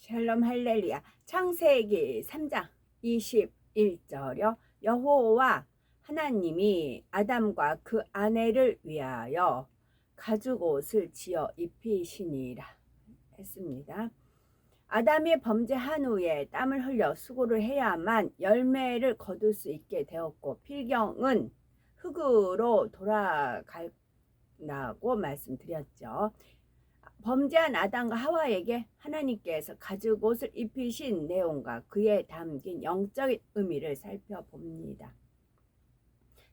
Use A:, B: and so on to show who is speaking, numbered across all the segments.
A: 샬롬 할렐루야. 창세기 3장 21절요. 여호와 하나님이 아담과 그 아내를 위하여 가죽옷을 지어 입히시니라 했습니다. 아담이 범죄한 후에 땀을 흘려 수고를 해야만 열매를 거둘 수 있게 되었고 필경은 흙으로 돌아간다고 말씀드렸죠. 범죄한 아담과 하와에게 하나님께서 가죽옷을 입히신 내용과 그에 담긴 영적인 의미를 살펴봅니다.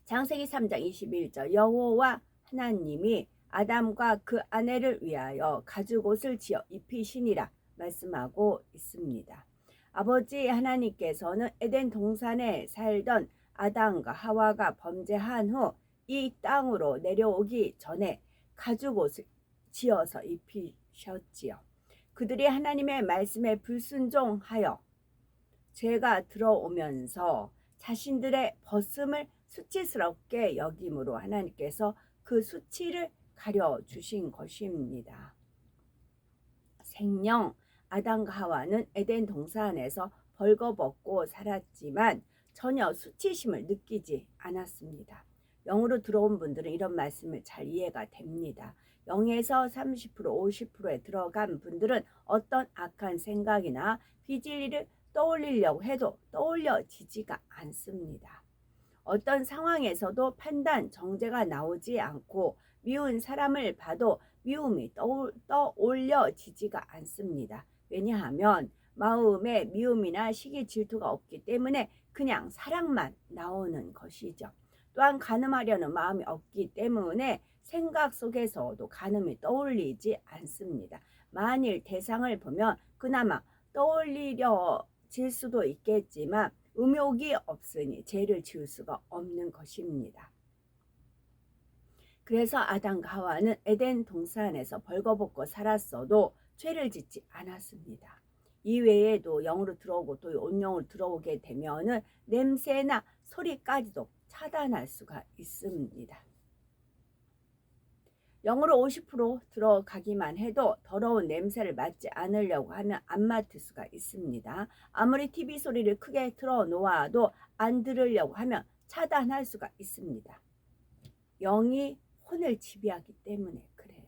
A: 창세기 3장 21절 여호와 하나님이 아담과 그 아내를 위하여 가죽옷을 지어 입히시니라 말씀하고 있습니다. 아버지 하나님께서는 에덴 동산에 살던 아담과 하와가 범죄한 후 이 땅으로 내려오기 전에 가죽옷을 지어서 입히셨지요. 그들이 하나님의 말씀에 불순종하여 죄가 들어오면서 자신들의 벗음을 수치스럽게 여김으로 하나님께서 그 수치를 가려주신 것입니다. 생령 아담과 하와는 에덴 동산에서 벌거벗고 살았지만 전혀 수치심을 느끼지 않았습니다. 영으로 들어온 분들은 이런 말씀을 잘 이해가 됩니다. 0에서 30%, 50%에 들어간 분들은 어떤 악한 생각이나 비진리를 떠올리려고 해도 떠올려지지가 않습니다. 어떤 상황에서도 판단, 정죄가 나오지 않고 미운 사람을 봐도 미움이 떠올려지지가 않습니다. 왜냐하면 마음에 미움이나 시기 질투가 없기 때문에 그냥 사랑만 나오는 것이죠. 또한 간음하려는 마음이 없기 때문에 생각 속에서도 간음이 떠올리지 않습니다. 만일 대상을 보면 그나마 떠올리려질 수도 있겠지만 음욕이 없으니 죄를 지을 수가 없는 것입니다. 그래서 아담과 하와는 에덴 동산에서 벌거벗고 살았어도 죄를 짓지 않았습니다. 이외에도 영으로 들어오고 또 온영으로 들어오게 되면은 냄새나 소리까지도 차단할 수가 있습니다. 영으로 50% 들어가기만 해도 더러운 냄새를 맡지 않으려고 하면 안 맡을 수가 있습니다. 아무리 TV 소리를 크게 틀어놓아도 안 들으려고 하면 차단할 수가 있습니다. 영이 혼을 지배하기 때문에 그래요.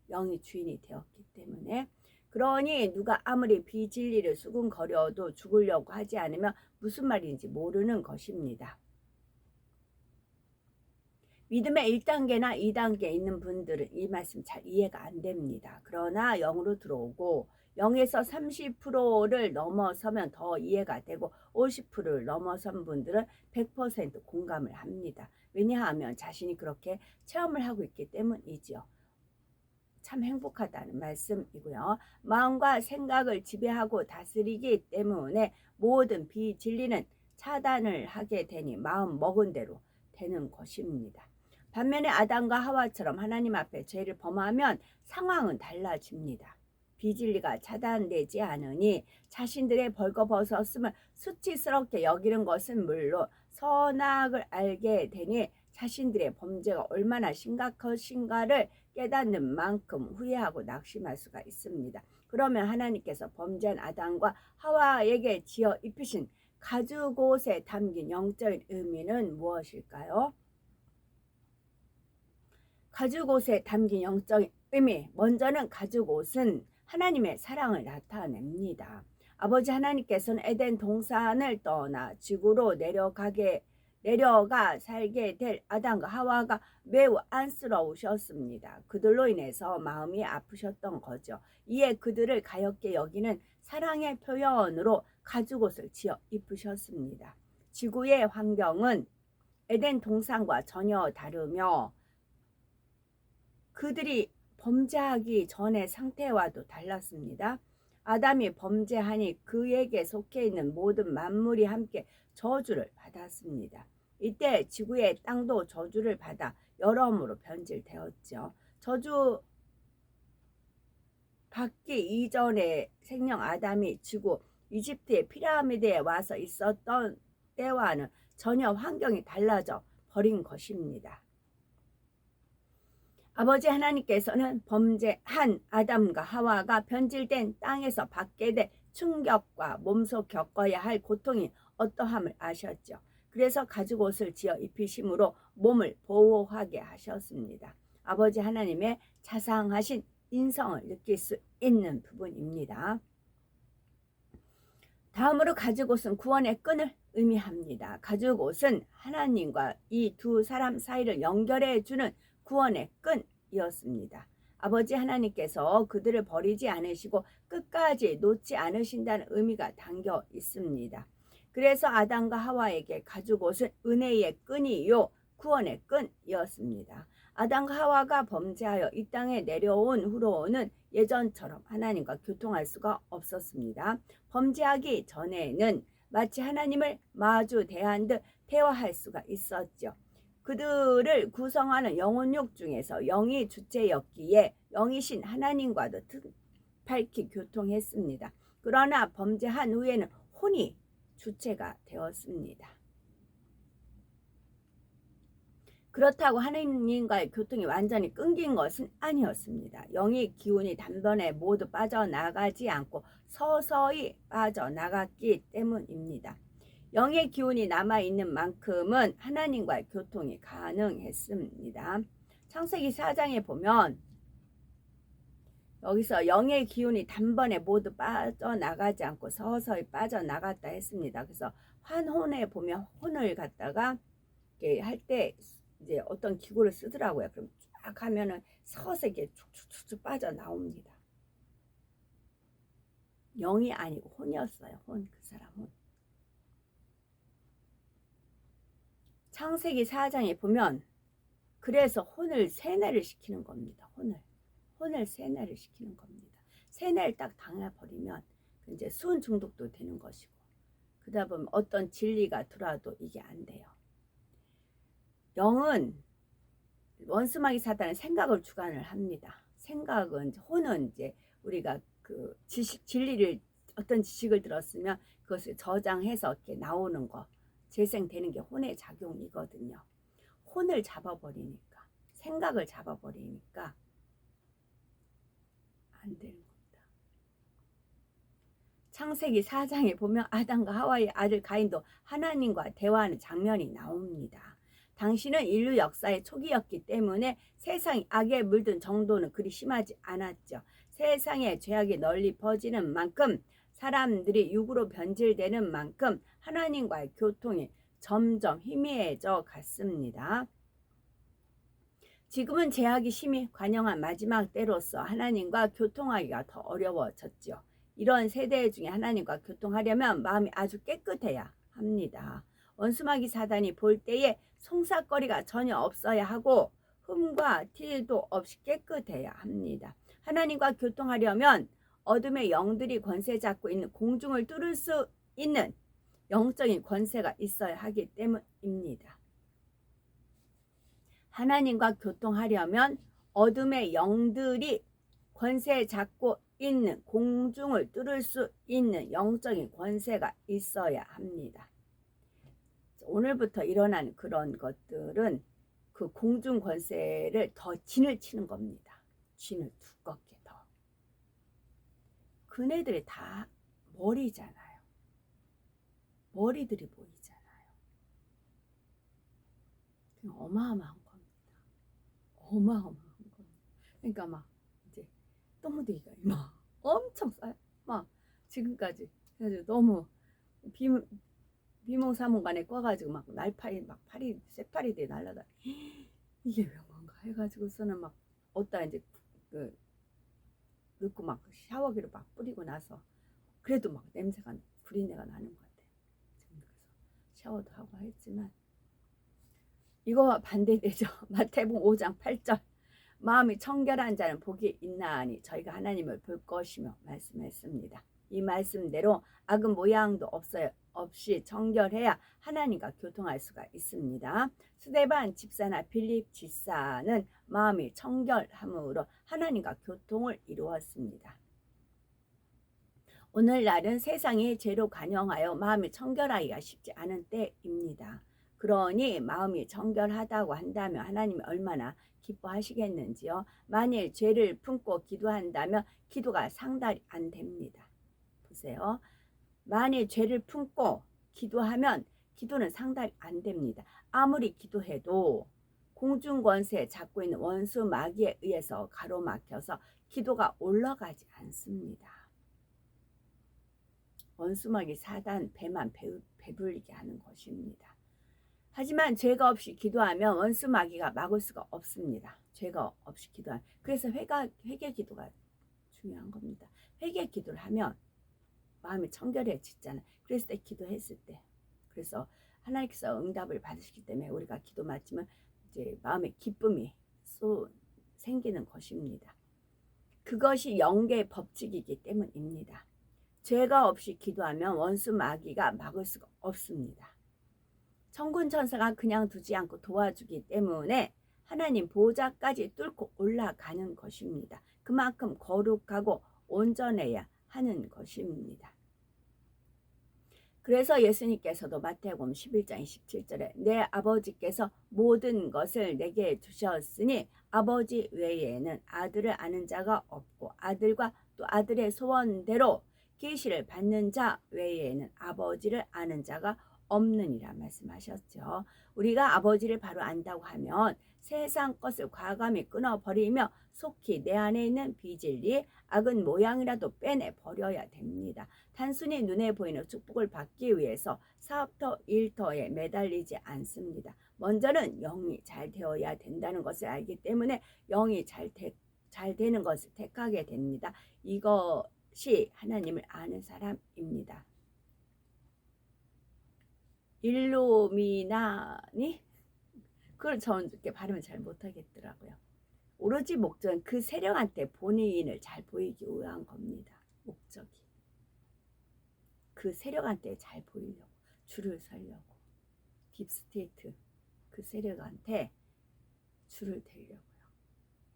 A: 영이 주인이 되었기 때문에. 그러니 누가 아무리 비진리를 수군거려도 죽으려고 하지 않으면 무슨 말인지 모르는 것입니다. 믿음의 1단계나 2단계에 있는 분들은 이 말씀 잘 이해가 안 됩니다. 그러나 영으로 들어오고 0에서 30%를 넘어서면 더 이해가 되고 50%를 넘어선 분들은 100% 공감을 합니다. 왜냐하면 자신이 그렇게 체험을 하고 있기 때문이지요. 참 행복하다는 말씀이고요. 마음과 생각을 지배하고 다스리기 때문에 모든 비진리는 차단을 하게 되니 마음 먹은 대로 되는 것입니다. 반면에 아담과 하와처럼 하나님 앞에 죄를 범하면 상황은 달라집니다. 비진리가 차단되지 않으니 자신들의 벌거벗었음을 수치스럽게 여기는 것은 물론 선악을 알게 되니 자신들의 범죄가 얼마나 심각하신가를 깨닫는 만큼 후회하고 낙심할 수가 있습니다. 그러면 하나님께서 범죄한 아담과 하와에게 지어 입히신 가죽옷에 담긴 영적인 의미는 무엇일까요? 가죽옷에 담긴 영적인 의미, 먼저는 가죽옷은 하나님의 사랑을 나타냅니다. 아버지 하나님께서는 에덴 동산을 떠나 지구로 내려가 살게 될 아담과 하와가 매우 안쓰러우셨습니다. 그들로 인해서 마음이 아프셨던 거죠. 이에 그들을 가엾게 여기는 사랑의 표현으로 가죽옷을 지어 입으셨습니다. 지구의 환경은 에덴 동산과 전혀 다르며 그들이 범죄하기 전의 상태와도 달랐습니다. 아담이 범죄하니 그에게 속해 있는 모든 만물이 함께 저주를 받았습니다. 이때 지구의 땅도 저주를 받아 여러모로 변질되었죠. 저주 받기 이전에 생명 아담이 지구 이집트의 피라미드에 와서 있었던 때와는 전혀 환경이 달라져 버린 것입니다. 아버지 하나님께서는 범죄한 아담과 하와가 변질된 땅에서 받게 될 충격과 몸소 겪어야 할 고통이 어떠함을 아셨죠. 그래서 가죽 옷을 지어 입히심으로 몸을 보호하게 하셨습니다. 아버지 하나님의 자상하신 인성을 느낄 수 있는 부분입니다. 다음으로 가죽옷은 구원의 끈을 의미합니다. 가죽옷은 하나님과 이 두 사람 사이를 연결해 주는 구원의 끈이었습니다. 아버지 하나님께서 그들을 버리지 않으시고 끝까지 놓지 않으신다는 의미가 담겨 있습니다. 그래서 아담과 하와에게 가죽옷은 은혜의 끈이요 구원의 끈이었습니다. 아담과 하와가 범죄하여 이 땅에 내려온 후로는 예전처럼 하나님과 교통할 수가 없었습니다. 범죄하기 전에는 마치 하나님을 마주 대한 듯 대화할 수가 있었죠. 그들을 구성하는 영혼육 중에서 영이 주체였기에 영이신 하나님과도 밝히 교통했습니다. 그러나 범죄한 후에는 혼이 주체가 되었습니다. 그렇다고 하나님과의 교통이 완전히 끊긴 것은 아니었습니다. 영의 기운이 단번에 모두 빠져나가지 않고 서서히 빠져나갔기 때문입니다. 영의 기운이 남아있는 만큼은 하나님과의 교통이 가능했습니다. 창세기 4장에 보면 여기서 영의 기운이 단번에 모두 빠져나가지 않고 서서히 빠져나갔다 했습니다. 그래서 환혼에 보면 혼을 갖다가 할 때 이제 어떤 기구를 쓰더라고요. 그럼 쫙 하면은 서서히 이렇게 축축축 빠져나옵니다. 영이 아니고 혼이었어요. 혼, 그 사람 혼. 창세기 4장에 보면 그래서 혼을 세뇌를 시키는 겁니다. 혼을 세뇌를 시키는 겁니다. 세뇌를 딱 당해버리면 이제 수은 중독도 되는 것이고 그러다 보면 어떤 진리가 들어와도 이게 안 돼요. 영은 원수마귀 사단은 생각을 주관을 합니다. 생각은 혼은 이제 우리가 그 진리를 어떤 지식을 들었으면 그것을 저장해서 이렇게 나오는 거 재생되는 게 혼의 작용이거든요. 혼을 잡아버리니까 생각을 잡아버리니까 안 되는 겁니다. 창세기 4장에 보면 아담과 하와의 아들 가인도 하나님과 대화하는 장면이 나옵니다. 당시는 인류 역사의 초기였기 때문에 세상이 악에 물든 정도는 그리 심하지 않았죠. 세상에 죄악이 널리 퍼지는 만큼 사람들이 육으로 변질되는 만큼 하나님과의 교통이 점점 희미해져 갔습니다. 지금은 죄악이 심히 관영한 마지막 때로서 하나님과 교통하기가 더 어려워졌죠. 이런 세대 중에 하나님과 교통하려면 마음이 아주 깨끗해야 합니다. 원수마귀 사단이 볼 때에 송사거리가 전혀 없어야 하고 흠과 티도 없이 깨끗해야 합니다. 하나님과 교통하려면 어둠의 영들이 권세 잡고 있는 공중을 뚫을 수 있는 영적인 권세가 있어야 하기 때문입니다. 하나님과 교통하려면 어둠의 영들이 권세 잡고 있는 공중을 뚫을 수 있는 영적인 권세가 있어야 합니다. 오늘부터 일어나는 그런 것들은 그 공중 권세를 더 진을 치는 겁니다. 진을 두껍게 더. 그네들이 다 머리잖아요. 머리들이 보이잖아요. 어마어마한 겁니다. 어마어마한 겁니다. 그러니까 막 이제 똥무더기가 막 엄청 쌓여. 막 지금까지 그래서 너무 비몽사몽간에 꽈가지고 막 날파리 막 새파리들이 날라다 이게 왜 뭔가 해가지고서는 막 어디다 이제 그 넣고 막 샤워기로 막 뿌리고 나서 그래도 막 냄새가 비린내가 나는 것 같아요. 지금 그래서 샤워도 하고 했지만 이거와 반대되죠. 마태복음 5장 8절 마음이 청결한 자는 복이 있나니 저희가 하나님을 볼 것이며 말씀했습니다. 이 말씀대로 악은 모양도 없이 청결해야 하나님과 교통할 수가 있습니다. 스데반 집사나 빌립 집사는 마음이 청결함으로 하나님과 교통을 이루었습니다. 오늘날은 세상이 죄로 관영하여 마음이 청결하기가 쉽지 않은 때입니다. 그러니 마음이 정결하다고 한다면 하나님이 얼마나 기뻐하시겠는지요. 만일 죄를 품고 기도한다면 기도가 상달이 안 됩니다. 보세요. 만일 죄를 품고 기도하면 기도는 상달이 안 됩니다. 아무리 기도해도 공중권세 잡고 있는 원수 마귀에 의해서 가로막혀서 기도가 올라가지 않습니다. 원수 마귀 사단 배만 배불리게 하는 것입니다. 하지만 죄가 없이 기도하면 원수 마귀가 막을 수가 없습니다. 죄가 없이 기도하면. 그래서 회개 기도가 중요한 겁니다. 회개 기도를 하면 마음이 청결해지잖아요. 그랬을 때 기도했을 때. 그래서 하나님께서 응답을 받으시기 때문에 우리가 기도 맞으면 이제 마음에 기쁨이 생기는 것입니다. 그것이 영계의 법칙이기 때문입니다. 죄가 없이 기도하면 원수 마귀가 막을 수가 없습니다. 천군 천사가 그냥 두지 않고 도와주기 때문에 하나님 보좌까지 뚫고 올라가는 것입니다. 그만큼 거룩하고 온전해야 하는 것입니다. 그래서 예수님께서도 마태복음 11장 27절에 내 아버지께서 모든 것을 내게 주셨으니 아버지 외에는 아들을 아는 자가 없고 아들과 또 아들의 소원대로 계시를 받는 자 외에는 아버지를 아는 자가 없느니라 말씀하셨죠. 우리가 아버지를 바로 안다고 하면 세상 것을 과감히 끊어버리며 속히 내 안에 있는 비진리, 악은 모양이라도 빼내버려야 됩니다. 단순히 눈에 보이는 축복을 받기 위해서 사업터, 일터에 매달리지 않습니다. 먼저는 영이 잘 되어야 된다는 것을 알기 때문에 영이 잘 되는 것을 택하게 됩니다. 이것이 하나님을 아는 사람입니다. 일루미나니? 그걸 저는 이렇게 발음을 잘 못하겠더라고요. 오로지 목적은 그 세력한테 본인을 잘 보이기 위한 겁니다. 목적이. 그 세력한테 잘 보이려고, 줄을 서려고, 딥스테이트 그 세력한테 줄을 대려고요.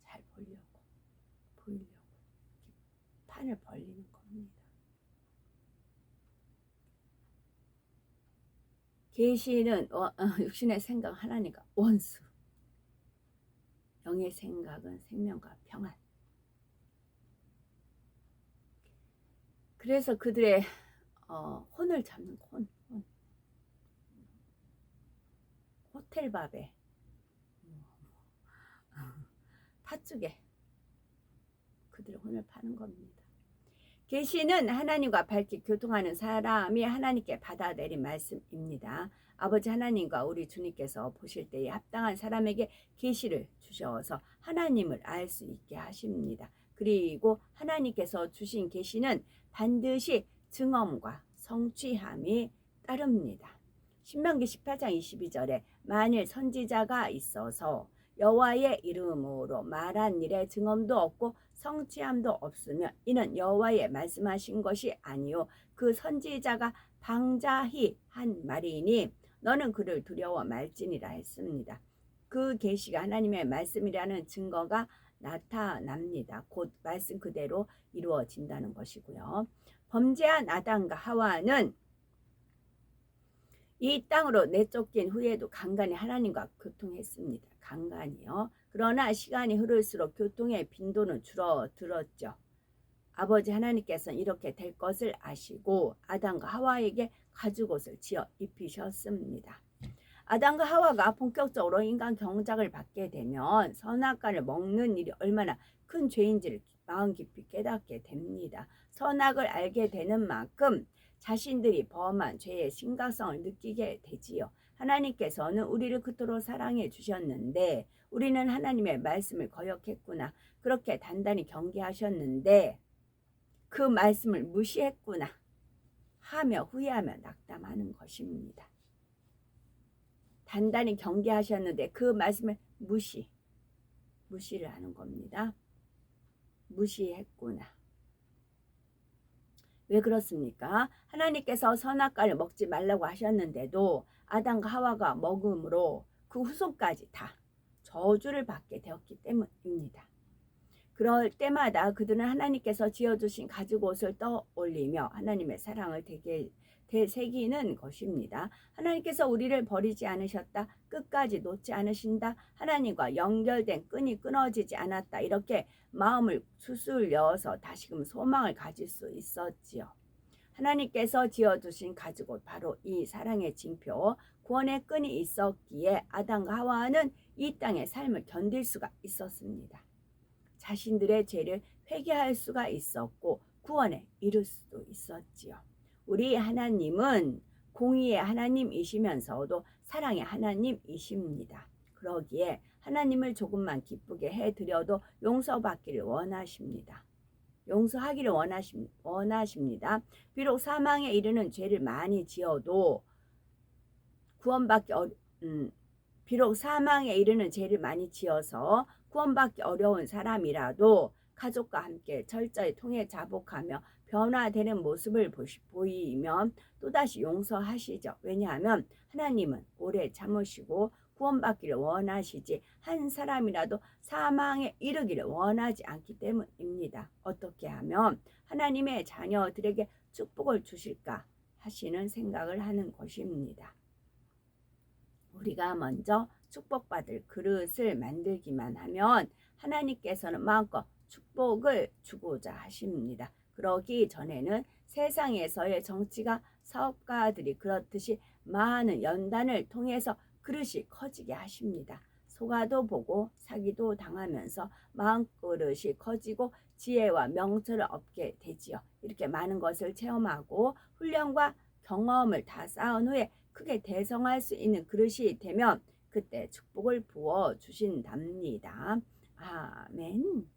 A: 잘 보이려고 판을 벌리는 겁니다. 계시는 육신의 생각 하나님과 원수, 영의 생각은 생명과 평안. 그래서 그들의 혼을 잡는 혼. 호텔밥에 팥죽에 그들의 혼을 파는 겁니다. 계시는 하나님과 밝게 교통하는 사람이 하나님께 받아들인 말씀입니다. 아버지 하나님과 우리 주님께서 보실 때에 합당한 사람에게 계시를 주셔서 하나님을 알 수 있게 하십니다. 그리고 하나님께서 주신 계시는 반드시 증언과 성취함이 따릅니다. 신명기 18장 22절에 만일 선지자가 있어서 여호와의 이름으로 말한 일에 증언도 없고 성취함도 없으면 이는 여호와의 말씀하신 것이 아니요 그 선지자가 방자히 한 말이니 너는 그를 두려워 말지니라 했습니다. 그 계시가 하나님의 말씀이라는 증거가 나타납니다. 곧 말씀 그대로 이루어진다는 것이고요. 범죄한 아담과 하와는 이 땅으로 내쫓긴 후에도 간간히 하나님과 교통했습니다. 간간히요. 그러나 시간이 흐를수록 교통의 빈도는 줄어들었죠. 아버지 하나님께서는 이렇게 될 것을 아시고 아담과 하와에게 가죽옷을 지어 입히셨습니다. 아담과 하와가 본격적으로 인간 경작을 받게 되면 선악과를 먹는 일이 얼마나 큰 죄인지를 마음 깊이 깨닫게 됩니다. 선악을 알게 되는 만큼 자신들이 범한 죄의 심각성을 느끼게 되지요. 하나님께서는 우리를 그토록 사랑해 주셨는데 우리는 하나님의 말씀을 거역했구나. 그렇게 단단히 경계하셨는데 그 말씀을 무시했구나 하며 후회하며 낙담하는 것입니다. 단단히 경계하셨는데 그 말씀을 무시를 하는 겁니다. 무시했구나. 왜 그렇습니까? 하나님께서 선악과를 먹지 말라고 하셨는데도 아담과 하와가 먹음으로 그 후손까지 다 저주를 받게 되었기 때문입니다. 그럴 때마다 그들은 하나님께서 지어주신 가죽옷을 떠올리며 하나님의 사랑을 되새기는 것입니다. 하나님께서 우리를 버리지 않으셨다. 끝까지 놓지 않으신다. 하나님과 연결된 끈이 끊어지지 않았다. 이렇게 마음을 수술려서 다시금 소망을 가질 수 있었지요. 하나님께서 지어주신 가죽옷, 바로 이 사랑의 징표, 구원의 끈이 있었기에 아담과 하와는 이 땅의 삶을 견딜 수가 있었습니다. 자신들의 죄를 회개할 수가 있었고 구원에 이를 수도 있었지요. 우리 하나님은 공의의 하나님이시면서도 사랑의 하나님이십니다. 그러기에 하나님을 조금만 기쁘게 해드려도 용서받기를 원하십니다. 용서하기를 원하십니다. 비록 사망에 이르는 죄를 많이 지어도 비록 사망에 이르는 죄를 많이 지어서 구원받기 어려운 사람이라도 가족과 함께 철저히 통해 자복하며 변화되는 모습을 보이면 또다시 용서하시죠. 왜냐하면 하나님은 오래 참으시고 구원받기를 원하시지 한 사람이라도 사망에 이르기를 원하지 않기 때문입니다. 어떻게 하면 하나님의 자녀들에게 축복을 주실까 하시는 생각을 하는 것입니다. 우리가 먼저 축복받을 그릇을 만들기만 하면 하나님께서는 마음껏 축복을 주고자 하십니다. 그러기 전에는 세상에서의 정치가 사업가들이 그렇듯이 많은 연단을 통해서 그릇이 커지게 하십니다. 소가도 보고 사기도 당하면서 마음그릇이 커지고 지혜와 명철을 얻게 되지요. 이렇게 많은 것을 체험하고 훈련과 경험을 다 쌓은 후에 크게 대성할 수 있는 그릇이 되면 그때 축복을 부어 주신답니다. 아멘.